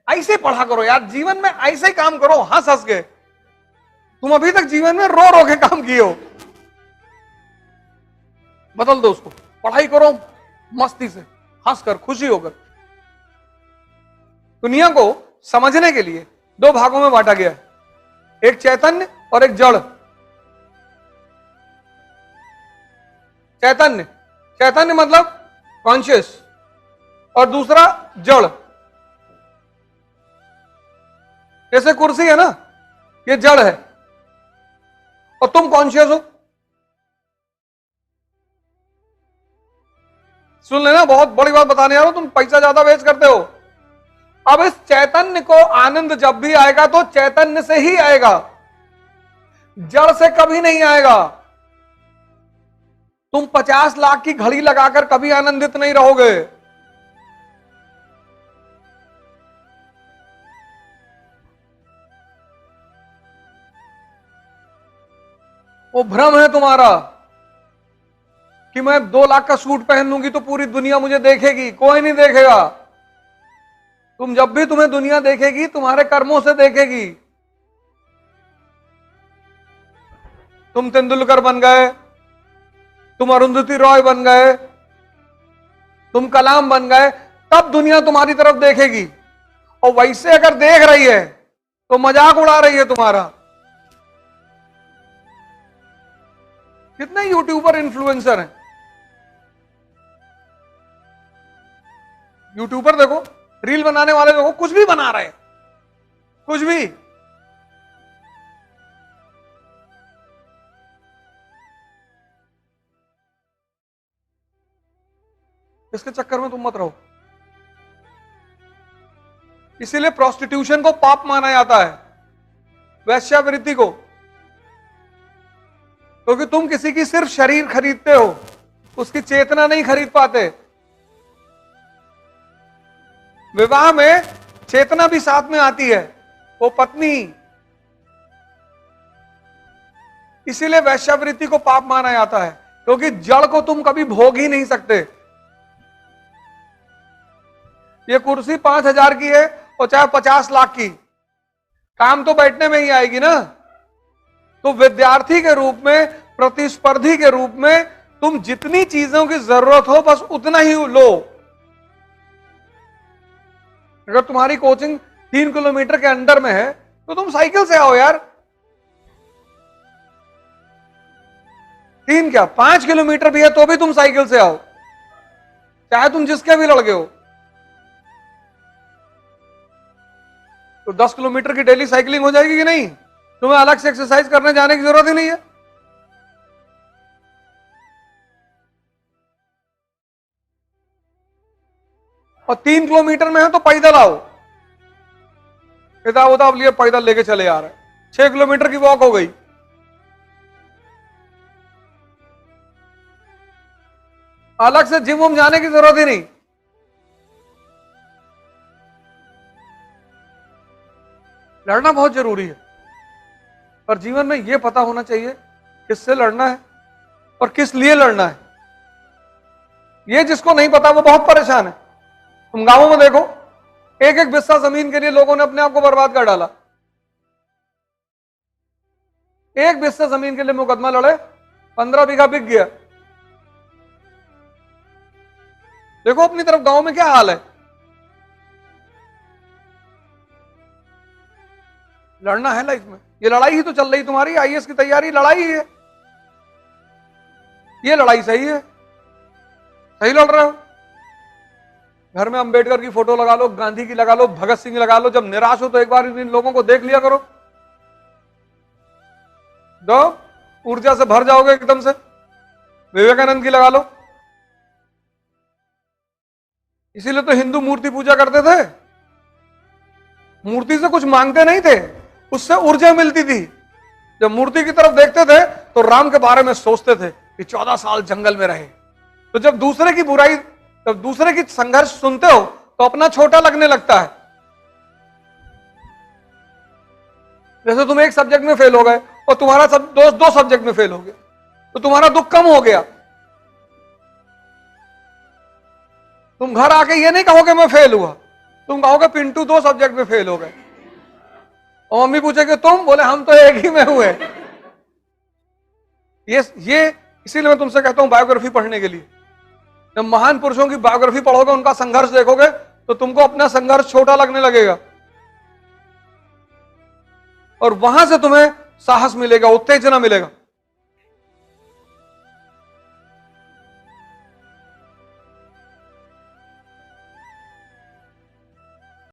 ऐसे पढ़ा करो यार, जीवन में ऐसे ही काम करो, हंस हंस के। तुम अभी तक जीवन में रो रो के काम किए हो, बदल दो उसको, पढ़ाई करो मस्ती से, हंसकर, खुशी होकर। दुनिया को समझने के लिए दो भागों में बांटा गया है, एक चैतन्य और एक जड़। चैतन्य, चैतन्य मतलब कॉन्शियस, और दूसरा जड़। जैसे कुर्सी है ना, ये जड़ है और तुम कॉन्शियस हो। सुन लेना, बहुत बड़ी बात बताने आ रहा हूं, तुम पैसा ज्यादा वेस्ट करते हो। अब इस चैतन्य को आनंद जब भी आएगा तो चैतन्य से ही आएगा, जड़ से कभी नहीं आएगा। तुम 50 लाख की घड़ी लगाकर कभी आनंदित नहीं रहोगे। वो भ्रम है तुम्हारा कि मैं 2 लाख का सूट पहन लूंगी तो पूरी दुनिया मुझे देखेगी। कोई नहीं देखेगा। तुम जब भी तुम्हें दुनिया देखेगी, तुम्हारे कर्मों से देखेगी। तुम तेंदुलकर बन गए, तुम अरुंधति रॉय बन गए, तुम कलाम बन गए, तब दुनिया तुम्हारी तरफ देखेगी। और वैसे अगर देख रही है तो मजाक उड़ा रही है तुम्हारा। कितने यूट्यूबर इन्फ्लुएंसर हैं? यूट्यूबर देखो, रील बनाने वाले देखो, कुछ भी बना रहे हैं, कुछ भी। इसके चक्कर में तुम मत रहो। इसीलिए प्रोस्टिट्यूशन को पाप माना जाता है, वैश्यावृत्ति को, क्योंकि तुम किसी की सिर्फ शरीर खरीदते हो, उसकी चेतना नहीं खरीद पाते। विवाह में चेतना भी साथ में आती है, वो पत्नी। इसीलिए वैश्यावृत्ति को पाप माना जाता है, क्योंकि जड़ को तुम कभी भोग ही नहीं सकते। ये कुर्सी 5,000 की है और चाहे 50 लाख की, काम तो बैठने में ही आएगी ना। तो विद्यार्थी के रूप में, प्रतिस्पर्धी के रूप में, तुम जितनी चीजों की जरूरत हो बस उतना ही लो। अगर तुम्हारी कोचिंग 3 किलोमीटर के अंडर में है तो तुम साइकिल से आओ यार। 3 क्या 5 किलोमीटर भी है तो भी तुम साइकिल से आओ, चाहे तुम जिसके भी लड़के हो। तो 10 किलोमीटर की डेली साइकिलिंग हो जाएगी कि नहीं? तुम्हें अलग से एक्सरसाइज करने जाने की जरूरत ही नहीं है। और 3 किलोमीटर में है तो पैदल आओ, किताब उताब लिए पैदल लेके चले आ रहे। 6 किलोमीटर की वॉक हो गई। अलग से जिम वम जाने की जरूरत ही नहीं। लड़ना बहुत जरूरी है, पर जीवन में यह पता होना चाहिए किससे लड़ना है और किस लिए लड़ना है। यह जिसको नहीं पता वो बहुत परेशान है। तुम गांवों में देखो, एक एक बिस्सा जमीन के लिए लोगों ने अपने आप को बर्बाद कर डाला। एक बिस्सा जमीन के लिए मुकदमा लड़े, 15 बीघा बिक गया। देखो अपनी तरफ गांव में क्या हाल है। लड़ना है लाइफ में, ये लड़ाई ही तो चल रही तुम्हारी। आईएएस की तैयारी लड़ाई ही है, ये लड़ाई सही है, सही लड़ रहे हो। घर में अंबेडकर की फोटो लगा लो, गांधी की लगा लो, भगत सिंह लगा लो। जब निराश हो तो एक बार इन लोगों को देख लिया करो, दो ऊर्जा से भर जाओगे एकदम से। विवेकानंद की लगा लो। इसीलिए तो हिंदू मूर्ति पूजा करते थे। मूर्ति से कुछ मांगते नहीं थे, उससे ऊर्जा मिलती थी। जब मूर्ति की तरफ देखते थे तो राम के बारे में सोचते थे कि 14 साल जंगल में रहे। तो जब दूसरे की बुराई, जब दूसरे की संघर्ष सुनते हो तो अपना छोटा लगने लगता है। जैसे तुम एक सब्जेक्ट में फेल हो गए और तुम्हारा दोस्त 2 सब्जेक्ट में फेल हो गया, तो तुम्हारा दुख कम हो गया। तुम घर आके ये नहीं कहोगे मैं फेल हुआ, तुम कहोगे पिंटू 2 सब्जेक्ट में फेल हो गए, और मम्मी पूछेगी तुम, बोले हम तो एक ही में हुए। ये इसीलिए मैं तुमसे कहता हूं बायोग्राफी पढ़ने के लिए। जब महान पुरुषों की बायोग्राफी पढ़ोगे, उनका संघर्ष देखोगे, तो तुमको अपना संघर्ष छोटा लगने लगेगा, और वहां से तुम्हें साहस मिलेगा, उत्तेजना मिलेगा।